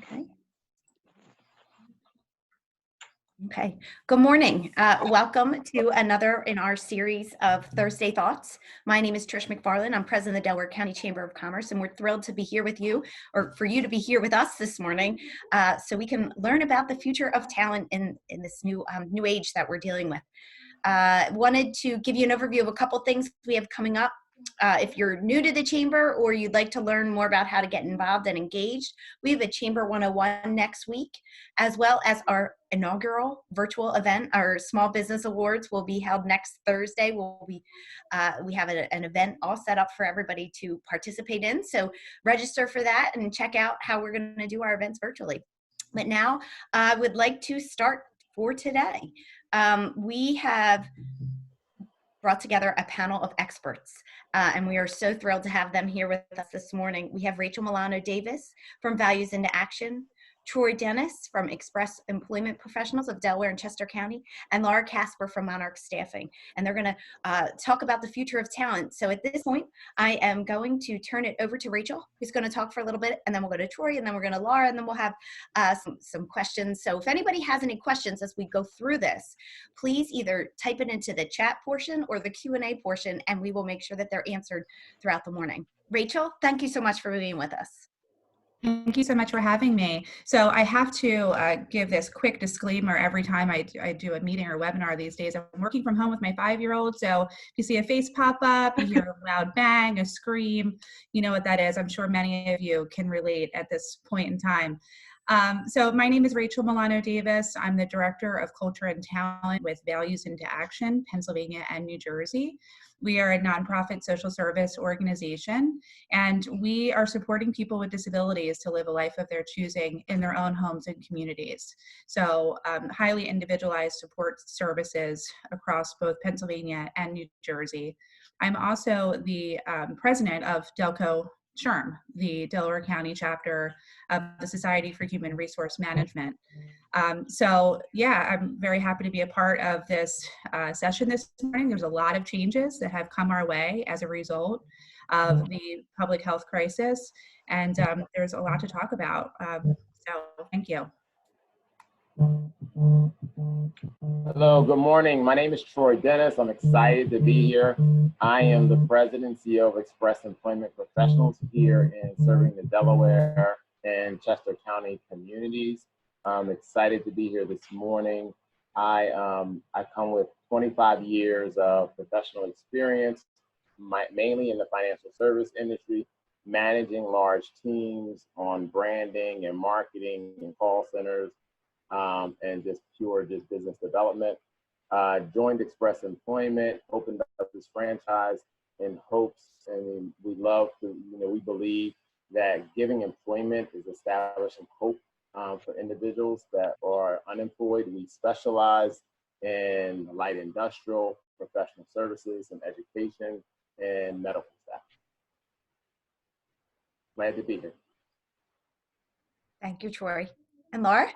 Okay. Okay. Good morning. Welcome to another in our series of Thursday Thoughts. My name is Trish McFarland. I'm president of the Delaware County Chamber of Commerce, and we're thrilled to be here with you, or for you to be here with us this morning, so we can learn about the future of talent in this new age that we're dealing with. Wanted to give you an overview of a couple things we have coming up. If you're new to the Chamber or you'd like to learn more about how to get involved and engaged, we have a Chamber 101 next week, as well as our inaugural virtual event. Our Small Business Awards will be held next Thursday. We have an event all set up for everybody to participate in. So register for that and check out how we're going to do our events virtually. But now I would like to start for today. We have brought together a panel of experts, and we are so thrilled to have them here with us this morning. We have Rachel Milano-Davis from Values into Action, Tory from Express Employment Professionals of Delaware and Chester County, and Kasper from Monarch Staffing. And they're going to talk about the future of talent. So at this point, I am going to turn it over to Rachel, who's going to talk for a little bit, and then we'll go to Tory, and then we're going to Laura, and then we'll have some questions. So if anybody has any questions as we go through this, please either type it into the chat portion or the Q&A portion, and we will make sure that they're answered throughout the morning. Rachel, thank you so much for being with us. Thank you so much for having me. So I have to give this quick disclaimer every time I do a meeting or webinar these days. I'm working from home with my 5-year-old, so if you see a face pop up, you hear a loud bang, a scream, you know what that is. I'm sure many of you can relate at this point in time. So my name is Rachel Milano-Davis. I'm the Director of Culture and Talent with Values into Action, Pennsylvania and New Jersey. We are a nonprofit social service organization, and we are supporting people with disabilities to live a life of their choosing in their own homes and communities. So highly individualized support services across both Pennsylvania and New Jersey. I'm also the president of Delco SHRM, the Delaware County chapter of the Society for Human Resource Management. So yeah, I'm very happy to be a part of this session this morning. There's a lot of changes that have come our way as a result of the public health crisis, and there's a lot to talk about. So thank you. Hello, good morning. My name is Troy Dennis. I'm excited to be here. I am the president and CEO of Express Employment Professionals here in serving the Delaware and Chester County communities. I'm excited to be here this morning. I come with 25 years of professional experience, mainly in the financial service industry, managing large teams on branding and marketing and call centers, and just pure business development. Joined Express Employment, opened up this franchise in hopes, and we love to, we believe that giving employment is establishing hope for individuals that are unemployed. We specialize in light industrial, professional services, and education, and medical staff. Glad to be here. Thank you, Troy. And Laura?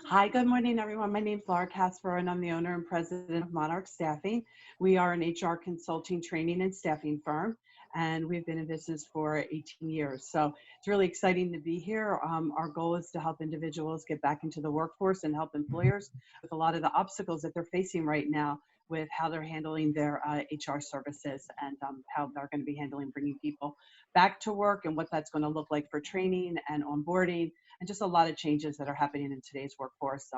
Hi, good morning, everyone. My name is Kasper, and I'm the owner and president of Monarch Staffing. We are an HR consulting, training, and staffing firm, and we've been in business for 18 years. So it's really exciting to be here. Our goal is to help individuals get back into the workforce and help employers with a lot of the obstacles that they're facing right now with how they're handling their HR services and how they're going to be handling bringing people back to work and what that's going to look like for training and onboarding, and just a lot of changes that are happening in today's workforce.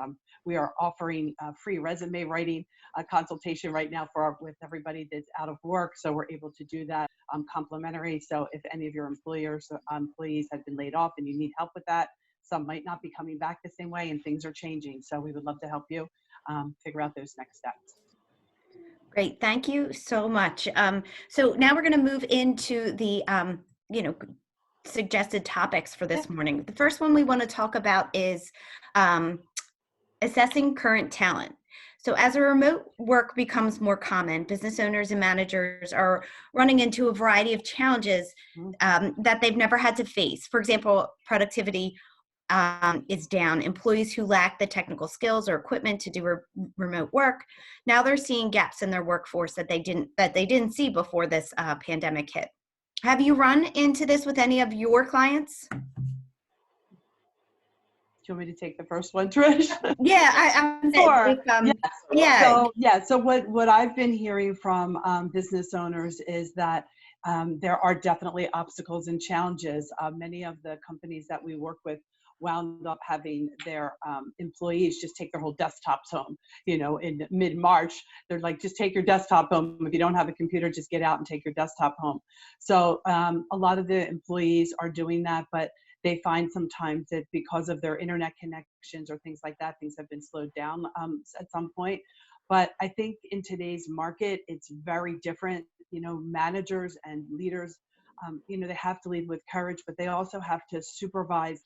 We are offering free resume writing consultation right now with everybody that's out of work, so we're able to do that complimentary. So if any of your employees have been laid off and you need help with that, some might not be coming back the same way and things are changing. So we would love to help you figure out those next steps. Great, thank you so much. So now we're going to move into the, suggested topics for this morning. The first one we want to talk about is assessing current talent. So as a remote work becomes more common, business owners and managers are running into a variety of challenges that they've never had to face. For example, productivity is down. Employees who lack the technical skills or equipment to do remote work, now they're seeing gaps in their workforce that they didn't see before this pandemic hit. Have you run into this with any of your clients? you want me to take the first one, Trish? Yeah, Sure. yeah. So what I've been hearing from business owners is that there are definitely obstacles and challenges. Many of the companies that we work with wound up having their employees just take their whole desktops home. In mid-March, they're like, just take your desktop home. If you don't have a computer, just get out and take your desktop home. So a lot of the employees are doing that, but they find sometimes that because of their internet connections or things like that, things have been slowed down at some point. But I think in today's market, it's very different. Managers and leaders, they have to lead with courage, but they also have to supervise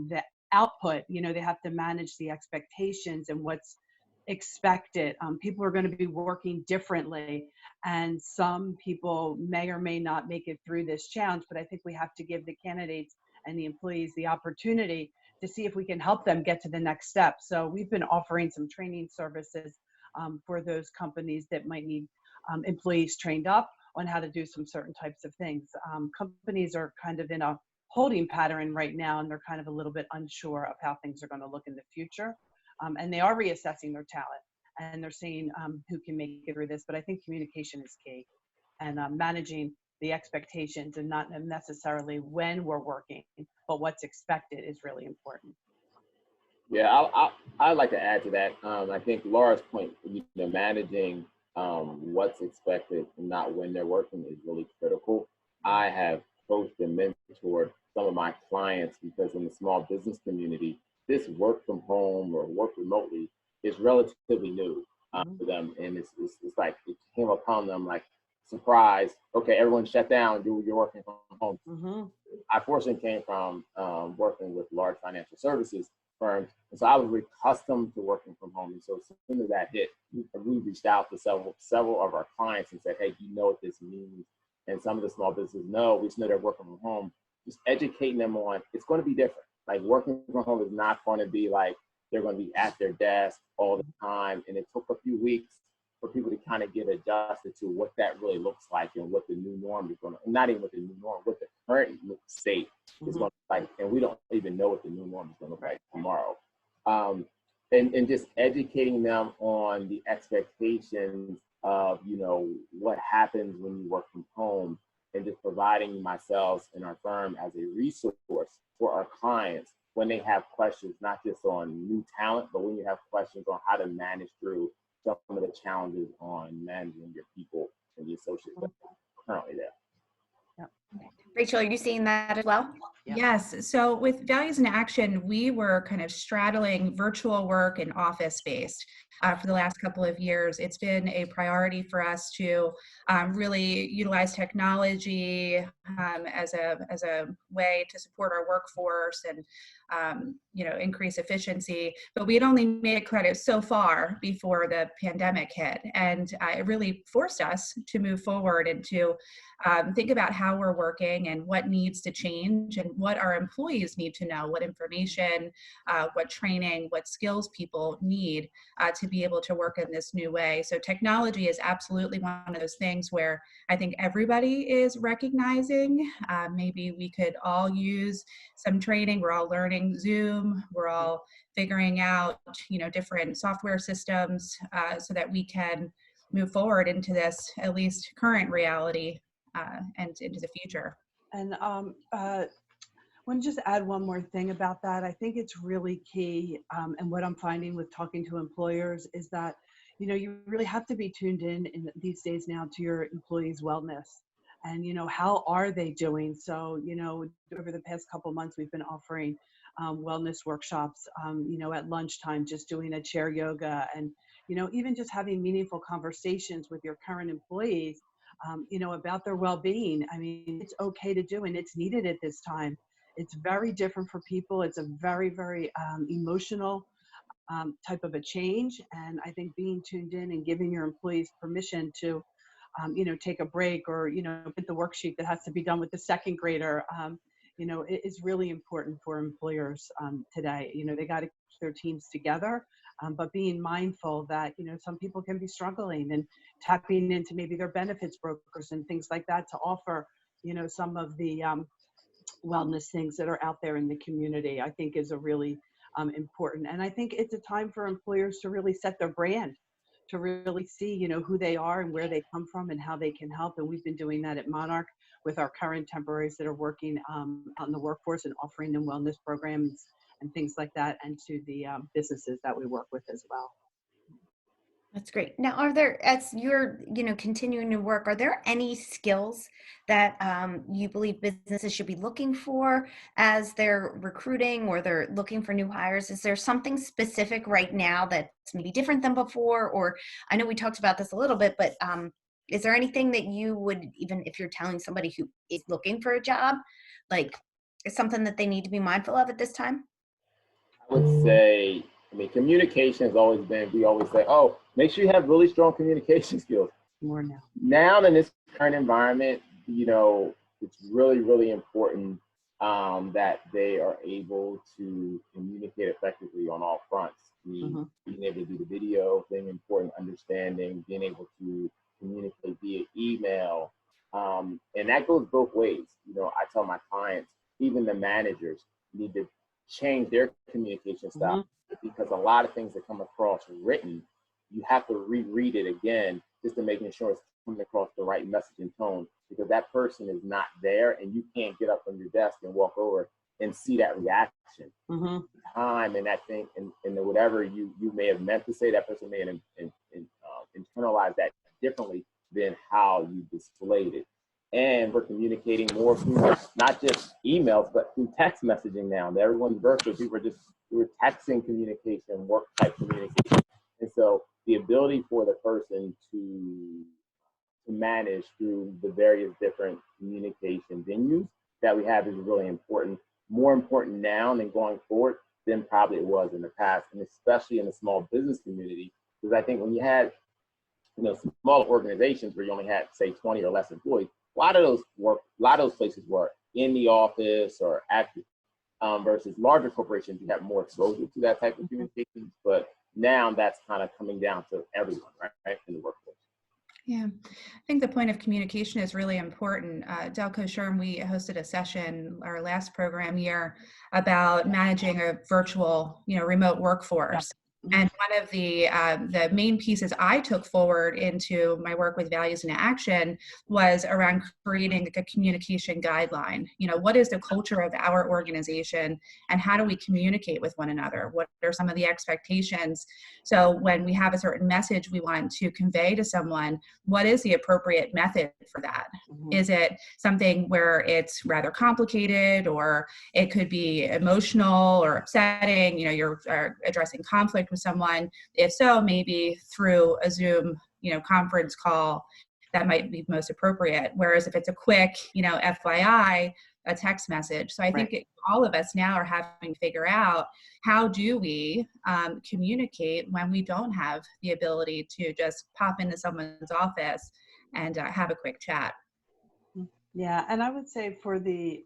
the output. They have to manage the expectations and what's expected. People are going to be working differently, and some people may or may not make it through this challenge, but I think we have to give the candidates and the employees the opportunity to see if we can help them get to the next step. So we've been offering some training services for those companies that might need employees trained up on how to do some certain types of things. Companies are kind of in a holding pattern right now, and they're kind of a little bit unsure of how things are going to look in the future. And they are reassessing their talent, and they're seeing who can make it through this. But I think communication is key, and managing the expectations, and not necessarily when we're working, but what's expected is really important. Yeah, I'd like to add to that. I think Laura's point, managing what's expected and not when they're working is really critical. I have coached and mentored some of my clients because in the small business community, this work from home or work remotely is relatively new for them. And it's like it came upon them like, surprise, okay, everyone shut down, you're working from home. I fortunately came from working with large financial services firms, and so I was really accustomed to working from home. And so as soon as that hit, we reached out to several of our clients and said, hey, you know what this means? And some of the small businesses know, we just know they're working from home. Just educating them on, it's going to be different. Like working from home is not going to be like they're going to be at their desk all the time. And it took a few weeks for people to kind of get adjusted to what that really looks like and what the new norm is going to, not even what the new norm, what the current state is going to look like. And we don't even know what the new norm is going to look like tomorrow. And just educating them on the expectations of, what happens when you work from home, and just providing myself and our firm as a resource for our clients when they have questions, not just on new talent, but when you have questions on how to manage through some of the challenges on managing your people and the associates that are currently there. Rachel, are you seeing that as well? Yes. So with Values in Action, we were kind of straddling virtual work and office-based for the last couple of years. It's been a priority for us to really utilize technology as a way to support our workforce and increase efficiency. But we had only made credit so far before the pandemic hit, and it really forced us to move forward and to think about how we're working and what needs to change and what our employees need to know, what information, what training, what skills people need to be able to work in this new way. So technology is absolutely one of those things where I think everybody is recognizing maybe we could all use some training. We're all learning Zoom. We're all figuring out, different software systems so that we can move forward into this at least current reality and into the future. And I want to just add one more thing about that. I think it's really key, and what I'm finding with talking to employers is that, you really have to be tuned in these days now to your employees' wellness. And, how are they doing? So, over the past couple of months, we've been offering wellness workshops, at lunchtime, just doing a chair yoga and, even just having meaningful conversations with your current employees, about their well-being. I mean, it's okay to do, and it's needed at this time. It's very different for people. It's a very, very emotional type of a change. And I think being tuned in and giving your employees permission to, take a break or, get the worksheet that has to be done with the second grader, it is really important for employers today. They got to keep their teams together, but being mindful that, some people can be struggling, and tapping into maybe their benefits brokers and things like that to offer, some of the wellness things that are out there in the community, I think is a really important. And I think it's a time for employers to really set their brand, to really see, who they are and where they come from and how they can help. And we've been doing that at Monarch with our current temporaries that are working out in the workforce and offering them wellness programs and things like that, and to the businesses that we work with as well. That's great. Now, are there, as you're, continuing to work, are there any skills that you believe businesses should be looking for as they're recruiting or they're looking for new hires? Is there something specific right now that's maybe different than before? Or I know we talked about this a little bit, but is there anything that you would, even if you're telling somebody who is looking for a job, like is something that they need to be mindful of at this time? I would say, communication has always been, we always say, oh, make sure you have really strong communication skills. More now. Now in this current environment, it's really, really important that they are able to communicate effectively on all fronts. Being able to do the video thing, important understanding, being able to communicate via email. And that goes both ways. I tell my clients, even the managers need to change their communication style, because a lot of things that come across written, you have to reread it again just to making sure it's coming across the right message and tone, because that person is not there and you can't get up from your desk and walk over and see that reaction. Time and that thing and whatever you may have meant to say, that person may have internalized that differently than how you displayed it. And we're communicating more through not just emails, but through text messaging now. Everyone's virtual. People are we're texting communication, work type communication. And so the ability for the person to manage through the various different communication venues that we have is really important. More important now than going forward than probably it was in the past, and especially in the small business community. Because I think when you had small organizations where you only had, say, 20 or less employees, a lot of those places were in the office or active, versus larger corporations, you have more exposure to that type of communications. But now that's kind of coming down to everyone, right, in the workforce. Yeah, I think the point of communication is really important. Delco Sherm, we hosted a session our last program year about managing a virtual, remote workforce. And one of the main pieces I took forward into my work with values and action was around creating a communication guideline. What is the culture of our organization and how do we communicate with one another? What are some of the expectations? So when we have a certain message we want to convey to someone, what is the appropriate method for that? Is it something where it's rather complicated, or it could be emotional or upsetting? You're addressing conflict with someone. If so, maybe through a Zoom, conference call, that might be most appropriate. Whereas if it's a quick, FYI, a text message. So I think all of us now are having to figure out, how do we communicate when we don't have the ability to just pop into someone's office and have a quick chat. Yeah, and I would say for the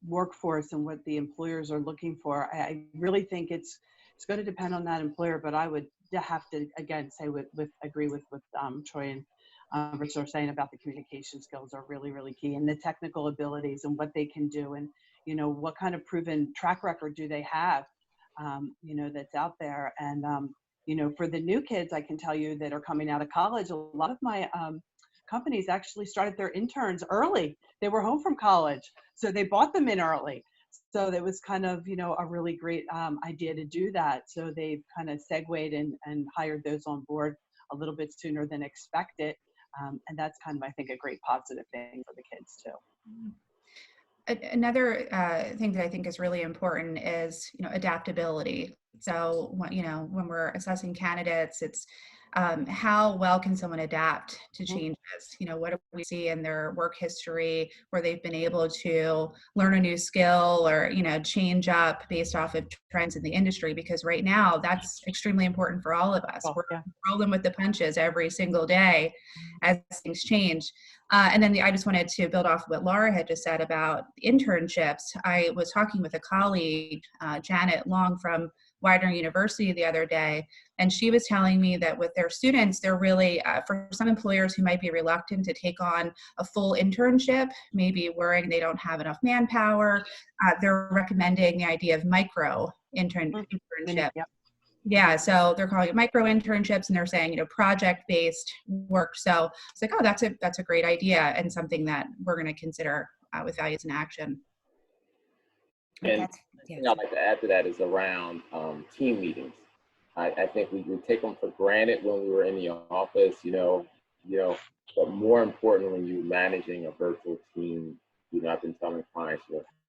workforce and what the employers are looking for, I really think it's going to depend on that employer. But I would have to again say agree with what Troy and Rich are saying about the communication skills are really, really key, and the technical abilities and what they can do, and what kind of proven track record do they have, that's out there. And for the new kids, I can tell you that are coming out of college, a lot of my companies actually started their interns early. They were home from college, so they brought them in early. So that was kind of, a really great idea to do that. So they've kind of segued and hired those on board a little bit sooner than expected. And that's kind of, I think, a great positive thing for the kids too. Another thing that I think is really important is, adaptability. So, when we're assessing candidates, it's how well can someone adapt to changes? What do we see in their work history where they've been able to learn a new skill or, change up based off of trends in the industry? Because right now that's extremely important for all of us. We're rolling with the punches every single day as things change. And then I just wanted to build off what Laura had just said about internships. I was talking with a colleague, Janet Long from Widener University the other day, and she was telling me that with their students, they're really, for some employers who might be reluctant to take on a full internship, maybe worrying they don't have enough manpower, they're recommending the idea of micro internship. Yep. Yeah, so they're calling it micro internships, and they're saying, project-based work. So it's like, oh, that's a great idea and something that we're going to consider with Values in Action. And That's, the thing I'd like to add to that is around team meetings. I think we take them for granted when we were in the office, but more important when you're managing a virtual team. I've been telling clients,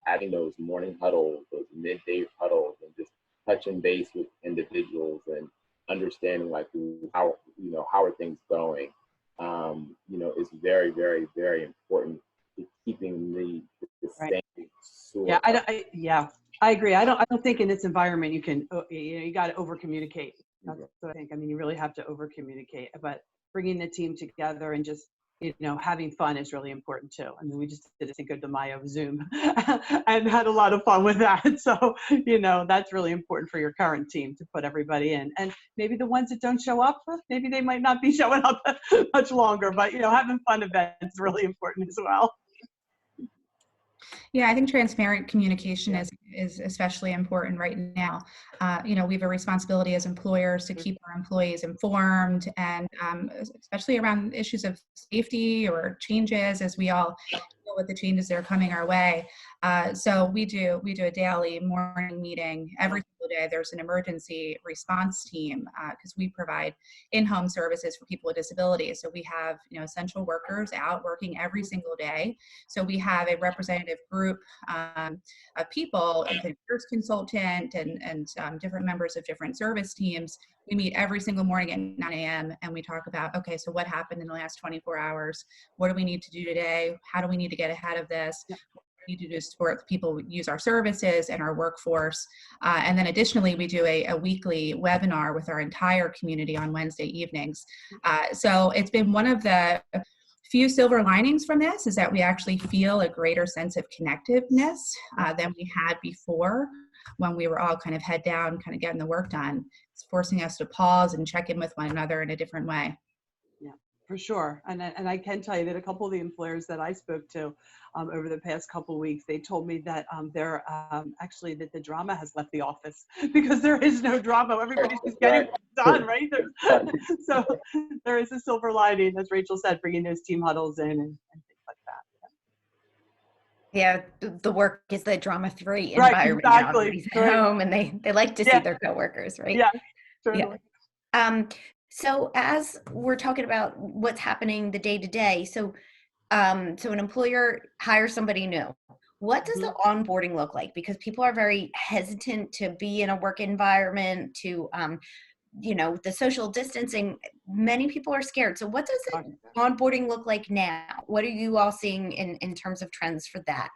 having those morning huddles, those midday huddles, and just touching base with individuals and understanding how are things going, is very, very, very important to keeping the Right. same sort. Yeah, I agree. I don't think in this environment you can, you got to over communicate. That's what I think. I mean, you really have to over communicate, but bringing the team together and just, having fun is really important too. I mean, we just did a Cinco de Mayo Zoom and had a lot of fun with that. So, that's really important for your current team to put everybody in. And maybe the ones that don't show up, maybe they might not be showing up much longer, but, having fun events is really important as well. Yeah, I think transparent communication is especially important right now. We have a responsibility as employers to keep our employees informed, and especially around issues of safety or changes, as we all deal with the changes that are coming our way. So we do a daily morning meeting every single day. There's an emergency response team because we provide in-home services for people with disabilities. So we have essential workers out working every single day. So we have a representative group of people, including nurse consultant and different members of different service teams. We meet every single morning at 9 a.m. and we talk about, okay, so what happened in the last 24 hours? What do we need to do today? How do we need to get ahead of this? What do we need to do to support people who use our services and our workforce? And then additionally, we do a weekly webinar with our entire community on Wednesday evenings. So it's been one of the few silver linings from this is that we actually feel a greater sense of connectiveness than we had before when we were all kind of head down, kind of getting the work done. It's forcing us to pause and check in with one another in a different way. Yeah, for sure. And I can tell you that a couple of the employers that I spoke to over the past couple of weeks, they told me that they're actually that the drama has left the office because there is no drama. Everybody's just getting done, right? So there is a silver lining, as Rachel said, bringing those team huddles in and things like that. yeah, the work is the drama-free Right, environment exactly. now. Everybody's at home and they like to see their coworkers, right? Yeah, certainly. Yeah. So as we're talking about what's happening the day to day, so an employer hires somebody new. What does the onboarding look like? Because people are very hesitant to be in a work environment, to the social distancing. Many people are scared. So what does the onboarding look like now? What are you all seeing in terms of trends for that?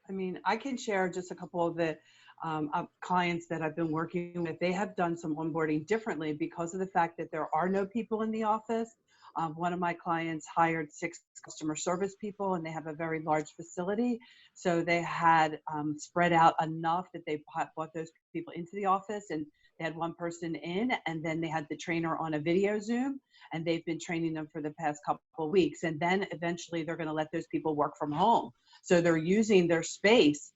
I mean, I can share just a couple of the clients that I've been working with. They have done some onboarding differently because of the fact that there are no people in the office. One of my clients hired 6 customer service people, and they have a very large facility. So they had spread out enough that they brought those people into the office, and they had one person in, and then they had the trainer on a video Zoom, and they've been training them for the past couple of weeks. And then eventually they're going to let those people work from home. So they're using their space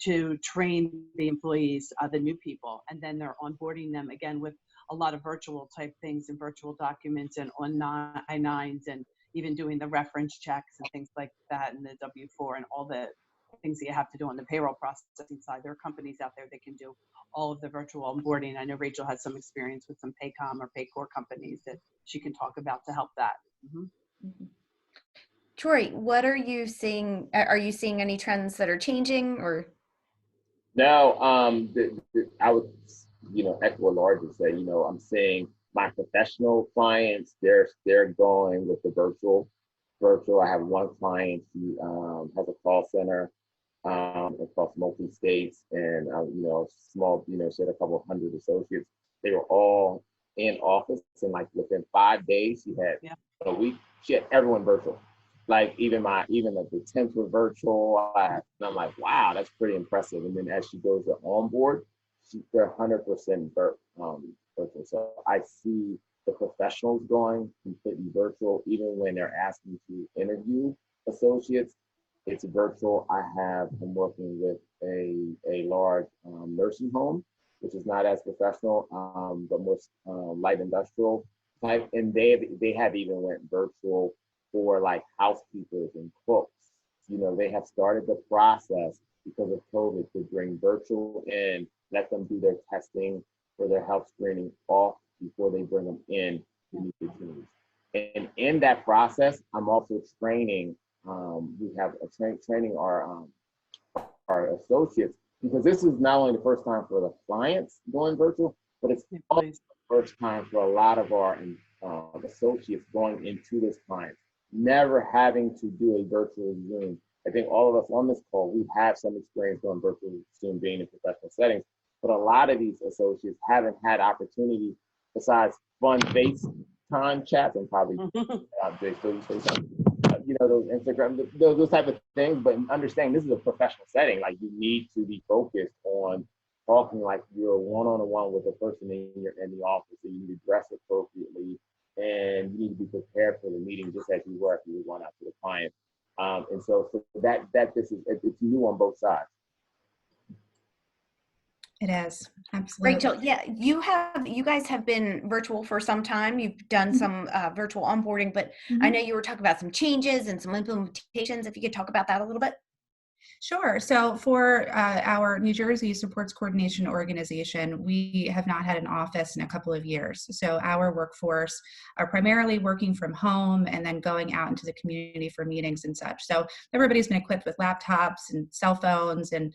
to train the employees, the new people, and then they're onboarding them again with a lot of virtual type things and virtual documents and on I-9s and even doing the reference checks and things like that and the W-4 and all the things that you have to do on the payroll processing side. There are companies out there that can do all of the virtual onboarding. I know Rachel has some experience with some Paycom or Paycor companies that she can talk about to help that. Tory, what are you seeing? Are you seeing any trends that are changing or? No, I would, echo what Laura just said. I'm seeing my professional clients, they're going with the virtual. I have one client who has a call center across multi-states and, small, she had a couple of hundred associates. They were all in office, and within 5 days, she had a week, she had everyone virtual. like even like the 10th were virtual. And I'm like, wow, that's pretty impressive. And then as she goes to onboard, they're 100% virtual. So I see the professionals going completely virtual, even when they're asking to interview associates. It's virtual. I'm working with a large nursing home, which is not as professional, but more light industrial type. And they have even went virtual for like housekeepers and cooks. You know, they have started the process because of COVID to bring virtual in, let them do their testing for their health screening off before they bring them in to meet the teams. And in that process, I'm also training. We have a training our associates, because this is not only the first time for the clients going virtual, but it's also the first time for a lot of our associates going into this client, never having to do a virtual Zoom. I think all of us on this call, we have some experience going virtual Zoom, being in professional settings, but a lot of these associates haven't had opportunity besides fun FaceTime chats and probably you know, those Instagram, those type of things, but understanding this is a professional setting. Like, you need to be focused on talking like you're one-on-one with a person in the office. So you need to dress appropriately, and you need to be prepared for the meeting just as you were if you were going out to the client. And so that this is, it's new on both sides. It is, absolutely. Rachel, yeah, you guys have been virtual for some time. You've done some virtual onboarding, but I know you were talking about some changes and some implementations. If you could talk about that a little bit. Sure. So for our New Jersey Supports Coordination Organization, we have not had an office in a couple of years. So our workforce are primarily working from home and then going out into the community for meetings and such. So everybody's been equipped with laptops and cell phones, and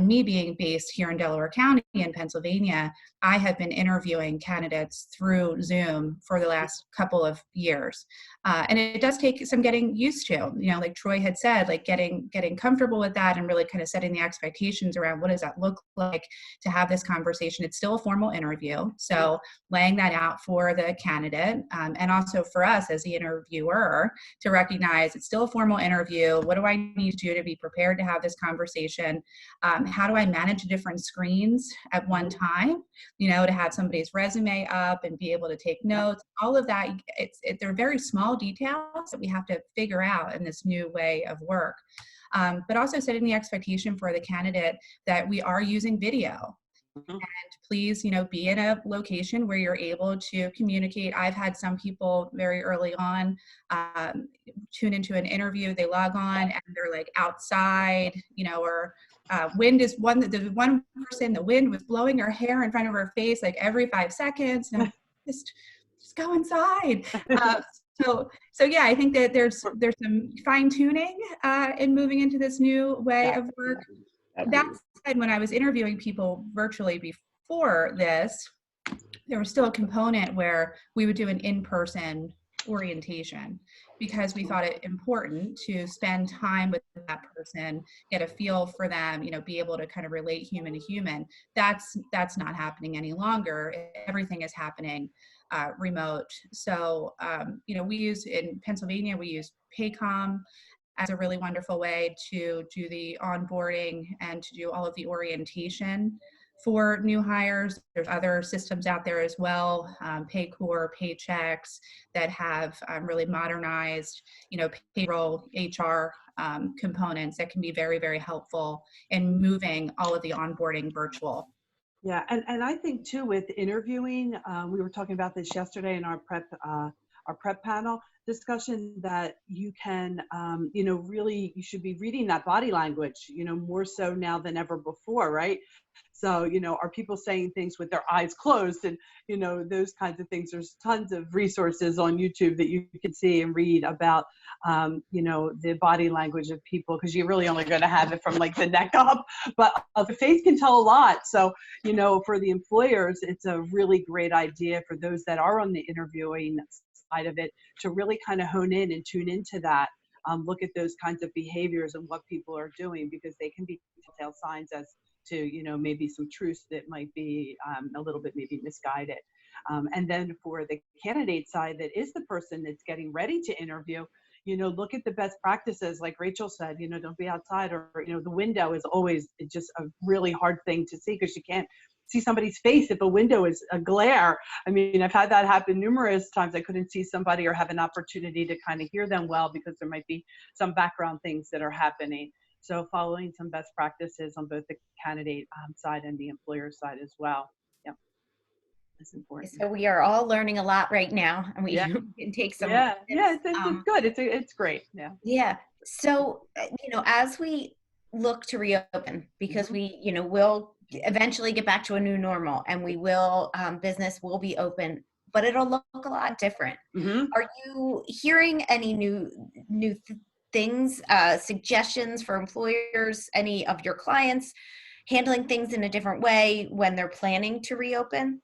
me being based here in Delaware County in Pennsylvania, I have been interviewing candidates through Zoom for the last couple of years. And it does take some getting used to, you know, like Troy had said, like getting comfortable with that and really kind of setting the expectations around what does that look like to have this conversation. It's still a formal interview. So laying that out for the candidate, and also for us as the interviewer to recognize it's still a formal interview. What do I need to do to be prepared to have this conversation? How do I manage different screens at one time? You know, to have somebody's resume up and be able to take notes, all of that. They're very small details that we have to figure out in this new way of work. But also setting the expectation for the candidate that we are using video. And please, you know, be in a location where you're able to communicate. I've had some people very early on tune into an interview, they log on and they're like outside, you know, or wind is there's one person, the wind was blowing her hair in front of her face like every 5 seconds. And just go inside. So yeah, I think that there's some fine tuning in moving into this new way of work. That said, when I was interviewing people virtually before this, there was still a component where we would do an in-person orientation because we thought it important to spend time with that person, get a feel for them, you know, be able to kind of relate human to human. That's not happening any longer. Everything is happening remote. So, you know, we use in Pennsylvania, we use Paycom as a really wonderful way to do the onboarding and to do all of the orientation for new hires. There's other systems out there as well, Paycor, Paychecks, that have really modernized, you know, payroll, HR components that can be very, very helpful in moving all of the onboarding virtual. Yeah, and I think too with interviewing, we were talking about this yesterday in our prep panel discussion, that you can, you know, really, you should be reading that body language, you know, more so now than ever before, right? So, you know, are people saying things with their eyes closed, and, you know, those kinds of things. There's tons of resources on YouTube that you can see and read about, you know, the body language of people, because you're really only going to have it from like the neck up, but the face can tell a lot. So, you know, for the employers, it's a really great idea for those that are on the interviewing side of it to really kind of hone in and tune into that. Look at those kinds of behaviors and what people are doing, because they can be telltale signs as to, you know, maybe some truths that might be a little bit maybe misguided. And then for the candidate side, that is the person that's getting ready to interview, look at the best practices. Like Rachel said, don't be outside, or, the window is always just a really hard thing to see, because you can't see somebody's face if a window is a glare. I mean, I've had that happen numerous times. I couldn't see somebody or have an opportunity to kind of hear them well, because there might be some background things that are happening. So following some best practices on both the candidate side and the employer side as well. Yeah, that's important. So we are all learning a lot right now, and we can take some. Yeah, it's good. It's great. Yeah. Yeah. So, as we look to reopen, because we, will eventually get back to a new normal, and we will, business will be open, but it'll look a lot different. Are you hearing any new things, suggestions for employers, any of your clients handling things in a different way when they're planning to reopen?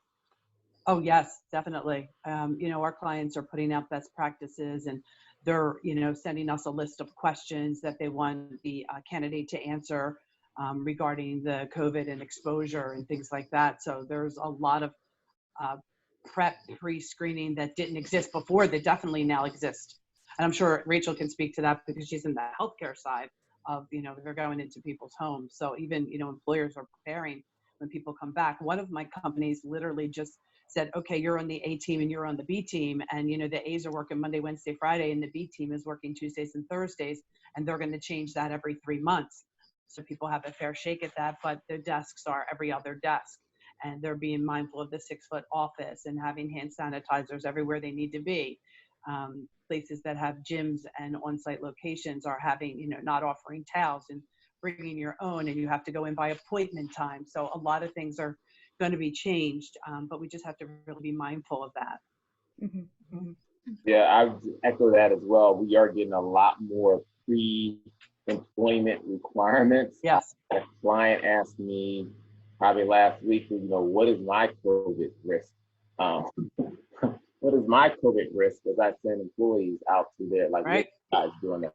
Oh, yes, definitely. Our clients are putting out best practices, and they're, sending us a list of questions that they want the candidate to answer regarding the COVID and exposure and things like that. So there's a lot of prep pre-screening that didn't exist before that definitely now exist. And I'm sure Rachel can speak to that, because she's in the healthcare side of, they're going into people's homes. So even, employers are preparing when people come back. One of my companies literally just said, okay, you're on the A team and you're on the B team. And, the A's are working Monday, Wednesday, Friday, and the B team is working Tuesdays and Thursdays. And they're going to change that every 3 months. So people have a fair shake at that, but their desks are every other desk. And they're being mindful of the 6-foot office and having hand sanitizers everywhere they need to be. Places that have gyms and on-site locations are having, not offering towels and bringing your own, and you have to go in by appointment time. So a lot of things are going to be changed, but we just have to really be mindful of that. Yeah, I would echo that as well. We are getting a lot more pre-employment requirements. Yes. A client asked me probably last week, what is my COVID risk? What is my COVID risk? As I send employees out to their, like, right. Guys doing that.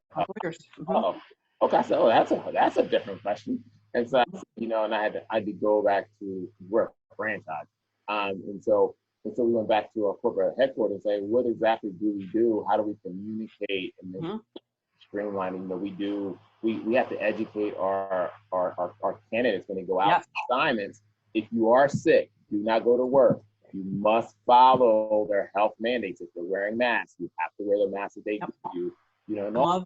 Oh, okay. So that's a different question. And so, and I had to go back to work franchise. And so we went back to our corporate headquarters and say, what exactly do we do? How do we communicate and then streamlining? We have to educate our candidates when they go out to assignments. If you are sick, do not go to work. You must follow their health mandates. If they're wearing masks, you have to wear the mask that they give you. And all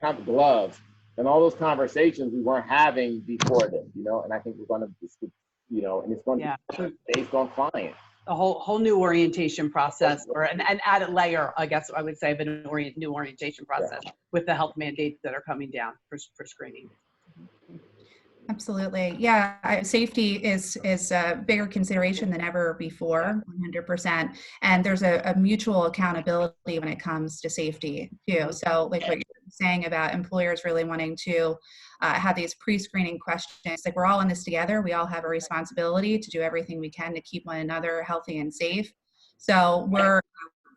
have gloves. And all those conversations we weren't having before this, and I think we're going to, and it's going to be based on clients. A whole new orientation process, or an added layer, I guess I would say, of a new orientation process with the health mandates that are coming down for screening. Absolutely. Yeah. Safety is a bigger consideration than ever before, 100%. And there's a mutual accountability when it comes to safety too. So like what you're saying about employers really wanting to have these pre-screening questions, like we're all in this together. We all have a responsibility to do everything we can to keep one another healthy and safe. So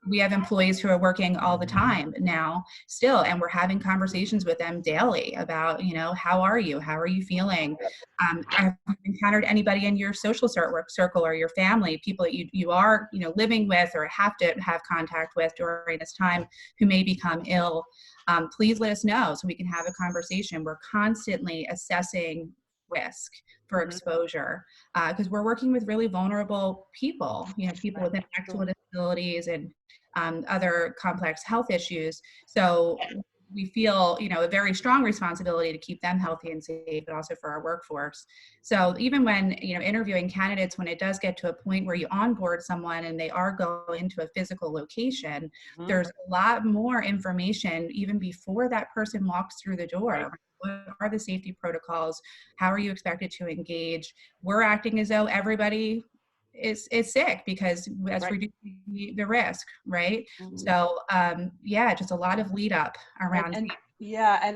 we have employees who are working all the time now still, and we're having conversations with them daily about, how are you? How are you feeling? Have you encountered anybody in your social circle or your family, people that you are, living with or have to have contact with during this time who may become ill? Please let us know so we can have a conversation. We're constantly assessing risk for exposure because we're working with really vulnerable people, people with intellectual disabilities and other complex health issues. So we feel, a very strong responsibility to keep them healthy and safe, but also for our workforce. So even when, interviewing candidates, when it does get to a point where you onboard someone and they are going into a physical location, there's a lot more information even before that person walks through the door. Right. What are the safety protocols? How are you expected to engage? We're acting as though everybody is sick because that's reducing the risk, right? So just a lot of lead up around. And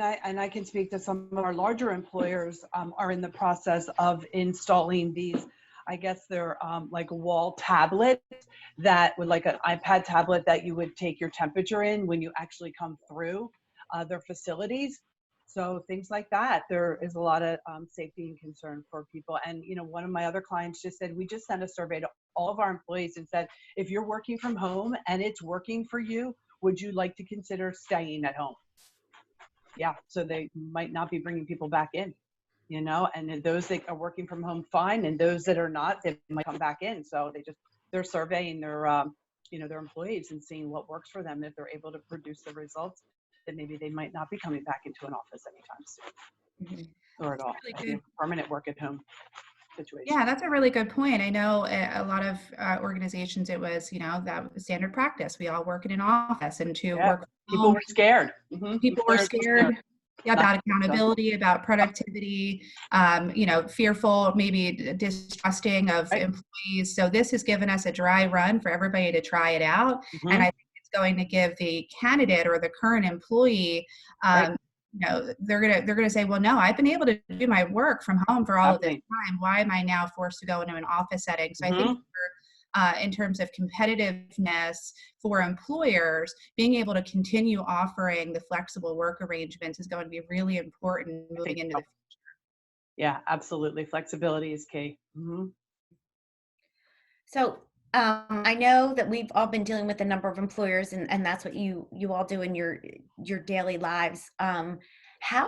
I can speak to some of our larger employers are in the process of installing these, I guess they're like wall tablets that would, like an iPad tablet that you would take your temperature in when you actually come through their facilities. So things like that, there is a lot of safety and concern for people. And, one of my other clients just said, we just sent a survey to all of our employees and said, if you're working from home and it's working for you, would you like to consider staying at home? Yeah, so they might not be bringing people back in, you know, and those that are working from home, fine, and those that are not, they might come back in. So they're surveying their their employees and seeing what works for them. If they're able to produce the results, then maybe they might not be coming back into an office anytime soon, or at all. Really good. Permanent work at home situation. Yeah, that's a really good point. I know a lot of organizations, it was, that was standard practice. We all work in an office, and to work from People home, were scared. people were scared about accountability, about productivity, fearful, maybe distrusting of employees. So this has given us a dry run for everybody to try it out. And I think it's going to give the candidate or the current employee, they're gonna say, well, no, I've been able to do my work from home for all of this time. Why am I now forced to go into an office setting? So I think in terms of competitiveness for employers, being able to continue offering the flexible work arrangements is going to be really important moving into the future. Yeah, absolutely. Flexibility is key. So I know that we've all been dealing with a number of employers, and that's what you all do in your daily lives. How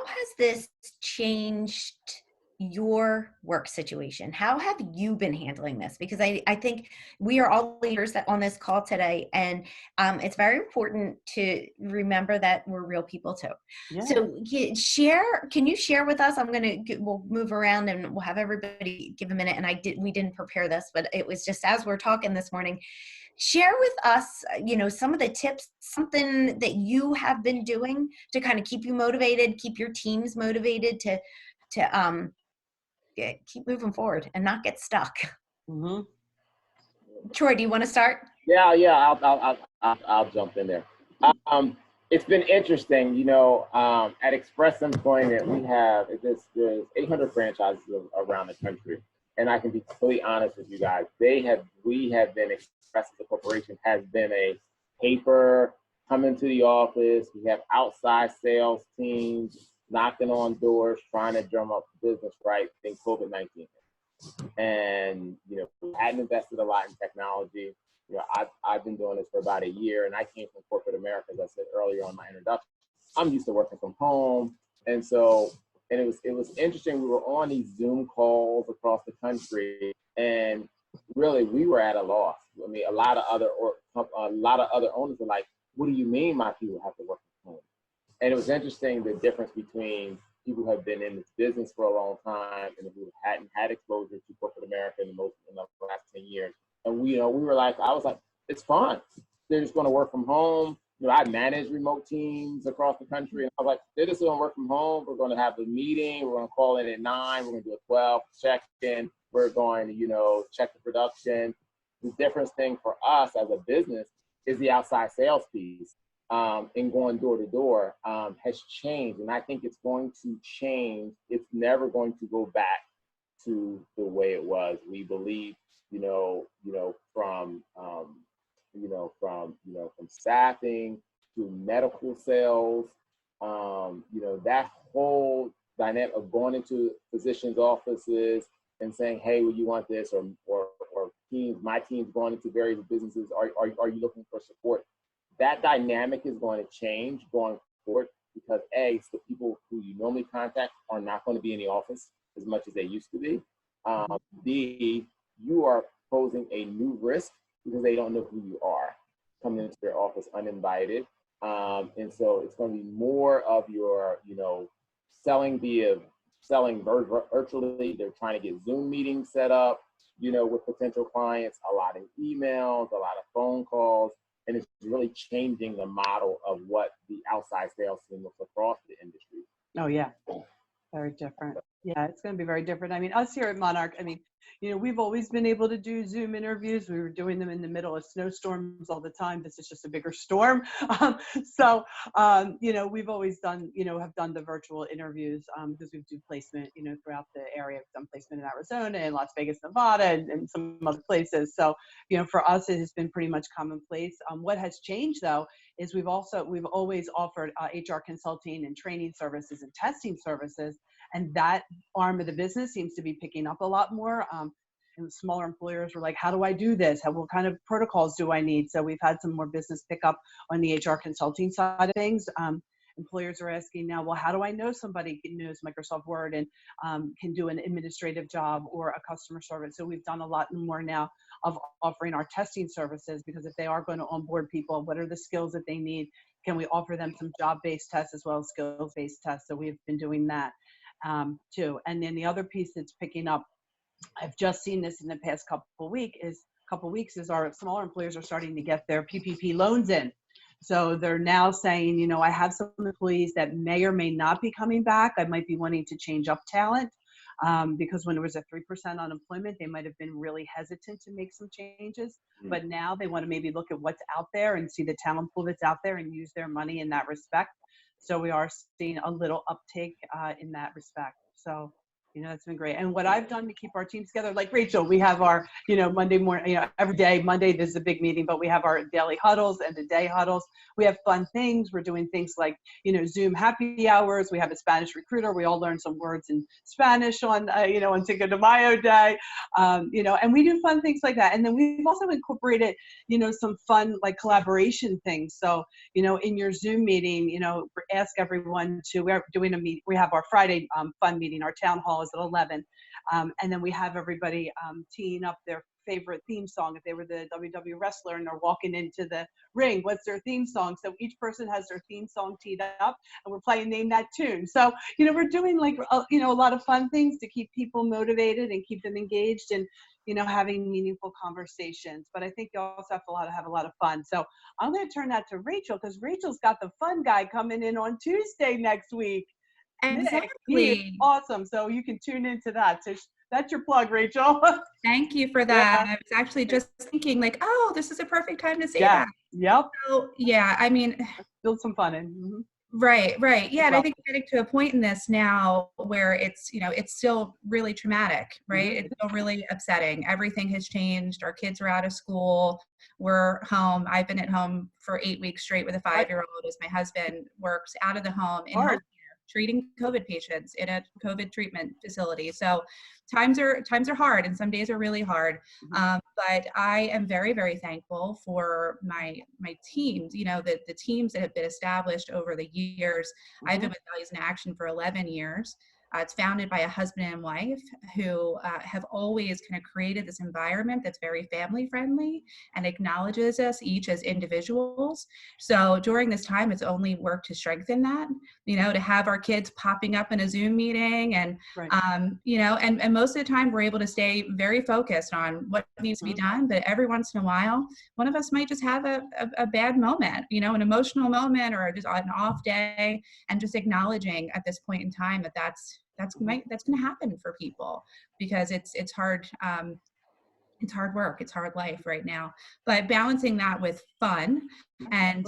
has this changed your work situation? How have you been handling this? Because I think we are all leaders that on this call today, and it's very important to remember that we're real people too. Yeah. So can you share with us? We'll move around and we'll have everybody give a minute. And we didn't prepare this, but it was just as we're talking this morning. Share with us, some of the tips, something that you have been doing to kind of keep you motivated, keep your teams motivated to keep moving forward and not get stuck. Troy, do you want to start? Yeah, I'll jump in there. It's been interesting, at Express Employment, there's 800 franchises around the country. And I can be completely honest with you guys. We have been, Express as a corporation has been a paper, come into the office. We have outside sales teams knocking on doors, trying to drum up business, right? Think COVID-19. And, we hadn't invested a lot in technology. I've been doing this for about a year, and I came from corporate America, as I said earlier on my introduction. I'm used to working from home. And it was interesting. We were on these Zoom calls across the country, and really we were at a loss. I mean, a lot of other owners were like, "What do you mean my people have to work from home?" And it was interesting the difference between people who have been in this business for a long time and who hadn't had exposure to corporate America in the last 10 years. And I was like, it's fine. They're just going to work from home. I manage remote teams across the country, and I was like, they're just going to work from home. We're going to have a meeting. We're going to call in at 9. We're going to do a 12 check-in. We're going to, check the production. The difference thing for us as a business is the outside sales piece, and going door to door has changed. And I think it's going to change. It's never going to go back to the way it was. We believe, from staffing to medical sales, that whole dynamic of going into physicians' offices and saying, "Hey, would you want this?" or my team's going into various businesses. Are you looking for support? That dynamic is going to change going forward because A, the people who you normally contact are not going to be in the office as much as they used to be. B, you are posing a new risk because they don't know who you are coming into their office uninvited. And so it's going to be more of your, selling virtually. They're trying to get Zoom meetings set up, with potential clients, a lot of emails, a lot of phone calls. And it's really changing the model of what the outside sales team looks across the industry. Oh, yeah. Very different. Yeah, it's going to be very different. I mean, us here at Monarch, we've always been able to do Zoom interviews. We were doing them in the middle of snowstorms all the time. This is just a bigger storm. We've always done, have done the virtual interviews because we do placement, throughout the area. We've done placement in Arizona and Las Vegas, Nevada, and some other places. So, for us, it has been pretty much commonplace. What has changed, though, is we've always offered HR consulting and training services and testing services. And that arm of the business seems to be picking up a lot more. And smaller employers were like, how do I do this? What kind of protocols do I need? So we've had some more business pickup on the HR consulting side of things. Employers are asking now, well, how do I know somebody knows Microsoft Word and can do an administrative job or a customer service? So we've done a lot more now of offering our testing services, because if they are going to onboard people, what are the skills that they need? Can we offer them some job-based tests as well as skills-based tests? So we've been doing that too. And then the other piece that's picking up, I've just seen this in the past couple weeks, is our smaller employers are starting to get their PPP loans in. So they're now saying, you know, I have some employees that may or may not be coming back. I might be wanting to change up talent because when there was a 3% unemployment, they might have been really hesitant to make some changes. But now they want to maybe look at what's out there and see the talent pool that's out there and use their money in that respect. So we are seeing a little uptake in that respect. So, you know, it's been great. And what I've done to keep our team together, like Rachel, we have our, you know, Monday morning, you know, every day, Monday, this is a big meeting, but we have our daily huddles and the day huddles. We have fun things. We're doing things like, you know, Zoom happy hours. We have a Spanish recruiter. We all learn some words in Spanish on, you know, on Cinco de Mayo day, you know, and we do fun things like that. And then we've also incorporated, you know, some fun like collaboration things. So, you know, in your Zoom meeting, you know, ask everyone to, we're doing a meet. We have our Friday fun meeting, our town hall is at 11. And then we have everybody teeing up their favorite theme song. If they were the WWE wrestler and they're walking into the ring, what's their theme song? So each person has their theme song teed up and we're playing Name That Tune. So, you know, we're doing like, you know, a lot of fun things to keep people motivated and keep them engaged and, you know, having meaningful conversations. But I think you also have to have a lot of fun. So I'm going to turn that to Rachel, because Rachel's got the fun guy coming in on Tuesday next week. Exactly. Nick, awesome. So you can tune into that. So that's your plug, Rachel. Thank you for that. Yeah. I was actually just thinking like, oh, this is a perfect time to say Yeah. that. Yep. So yeah, I mean, Build some fun in. Mm-hmm. Right. Yeah. And I Well, think we're getting to a point in this now where it's, you know, it's still really traumatic, right? Mm-hmm. It's still really upsetting. Everything has changed. Our kids are out of school. We're home. I've been at home for 8 weeks straight with a 5-year-old as my husband works out of the home in healthcare, treating COVID patients in a COVID treatment facility. So times are hard, and some days are really hard. But I am very, very thankful for my teams, you know, the teams that have been established over the years. I've been with Values in Action for 11 years. It's founded by a husband and wife who have always kind of created this environment that's very family friendly and acknowledges us each as individuals. So during this time, it's only worked to strengthen that, you know, to have our kids popping up in a Zoom meeting and, you know, and most of the time we're able to stay very focused on what needs to be done. But every once in a while, one of us might just have a bad moment, you know, an emotional moment or just an off day, and just acknowledging at this point in time that that's going to happen for people, because it's hard. It's hard work. It's hard life right now. But balancing that with fun and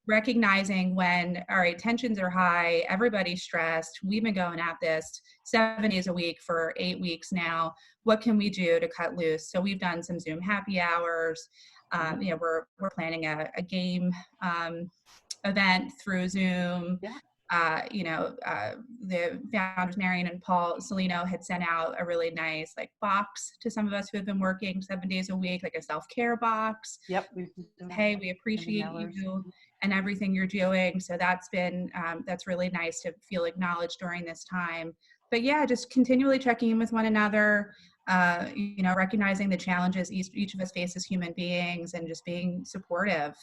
recognizing when, all right, tensions are high, everybody's stressed. We've been going at this 7 days a week for 8 weeks now. What can we do to cut loose? So we've done some Zoom happy hours. You know, we're planning a game event through Zoom. You know, the founders, Marion and Paul Celino, had sent out a really nice like box to some of us who have been working 7 days a week, like a self-care box. Yep. Hey, we appreciate you and everything you're doing. So that's been, that's really nice to feel acknowledged during this time. But yeah, just continually checking in with one another, you know, recognizing the challenges each of us face as human beings, and just being supportive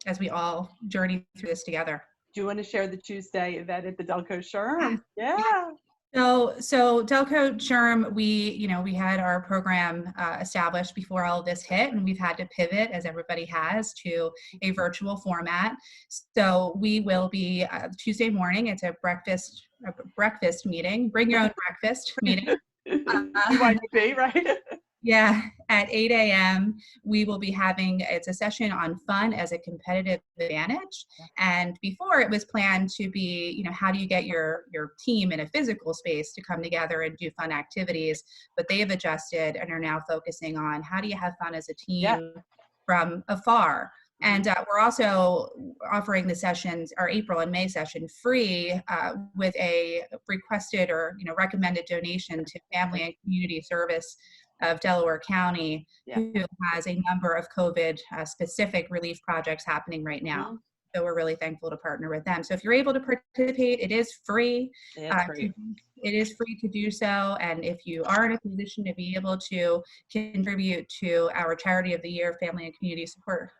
as we all journey through this together. Do you want to share the Tuesday event at the Delco Sherm? Yeah. So Delco Sherm, we had our program established before all of this hit, and we've had to pivot, as everybody has, to a virtual format. So we will be Tuesday morning. It's a breakfast meeting. Bring your own breakfast meeting. BYUB, right? Yeah, at 8 a.m. we will be having, it's a session on fun as a competitive advantage. And before, it was planned to be, you know, how do you get your team in a physical space to come together and do fun activities? But they have adjusted and are now focusing on how do you have fun as a team from afar. And we're also offering the sessions, our April and May session, free with a requested or, you know, recommended donation to family and community service of Delaware County, Yeah. who has a number of COVID specific relief projects happening right now. So we're really thankful to partner with them. So if you're able to participate, it is free. It's free. It is free to do so. And if you are in a position to be able to contribute to our Charity of the Year, Family and Community Support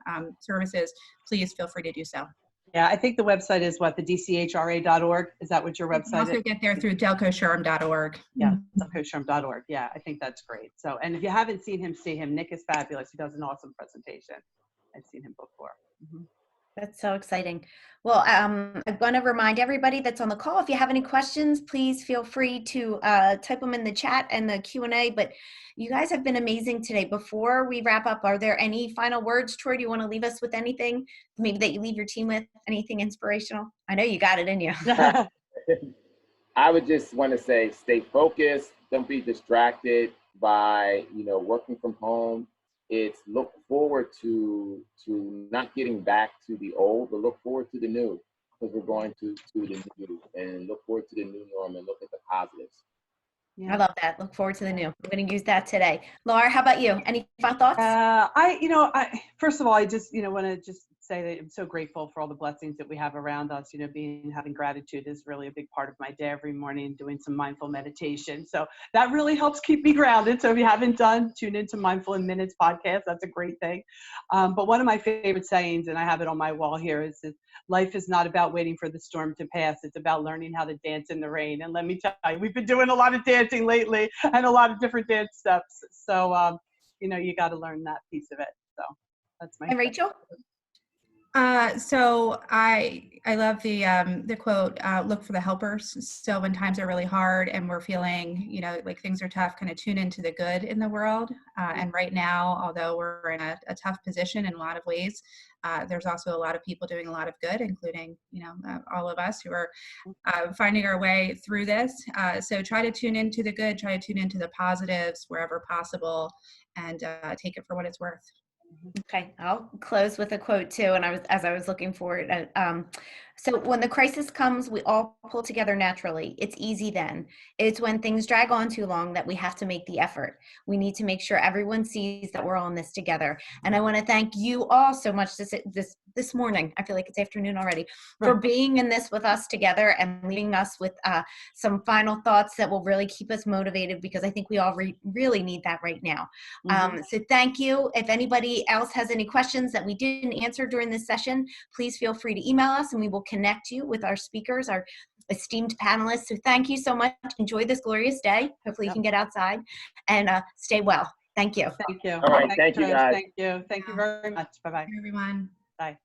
Services, please feel free to do so. Yeah, I think the website is what, the dchra.org? Is that what your You can website also is? get there through delcosherm.org. Yeah, delcosherm.org. Yeah, I think that's great. So, and if you haven't seen him, see him. Nick is fabulous. He does an awesome presentation. I've seen him before. That's so exciting. Well, I'm going to remind everybody that's on the call, if you have any questions, please feel free to type them in the chat and the Q&A. But you guys have been amazing today. Before we wrap up, are there any final words? Troy, do you want to leave us with anything? Maybe that you leave your team with? Anything inspirational? I know you got it in you. I would just want to say, stay focused. Don't be distracted by, working from home. It's look forward to not getting back to the old, but look forward to the new, because we're going to the new, and look forward to the new norm and look at the positives. I love that. Look forward to the new. I'm going to use that today. Laura, how about you? Any final thoughts? First of all, I just, want to just say that I'm so grateful for all the blessings that we have around us. Having gratitude is really a big part of my day every morning, doing some mindful meditation. So that really helps keep me grounded. So if you haven't tune into Mindful in Minutes podcast. That's a great thing. But one of my favorite sayings, and I have it on my wall here, is that life is not about waiting for the storm to pass. It's about learning how to dance in the rain. And let me tell you, we've been doing a lot of dancing lately and a lot of different dance steps. So, you got to learn that piece of it. So that's my. And Rachel? So I love the quote, look for the helpers. So when times are really hard and we're feeling, like things are tough, kind of tune into the good in the world. And right now, although we're in a tough position in a lot of ways, there's also a lot of people doing a lot of good, including, all of us who are finding our way through this. So try to tune into the good, try to tune into the positives wherever possible, and take it for what it's worth. Okay, I'll close with a quote too. And as I was looking for it, so when the crisis comes, we all pull together naturally. It's easy then. It's when things drag on too long that we have to make the effort. We need to make sure everyone sees that we're all in this together. And I want to thank you all so much this morning. I feel like it's afternoon already, for being in this with us together and leaving us with some final thoughts that will really keep us motivated, because I think we all really need that right now. So thank you. If anybody else has any questions that we didn't answer during this session, please feel free to email us and we will connect you with our speakers, our esteemed panelists. So thank you so much. Enjoy this glorious day. Hopefully you can get outside and stay well. Thank you. Thank you. All right. Thank you, guys. Thank you. Thank you very much. Bye-bye. Everyone. Bye.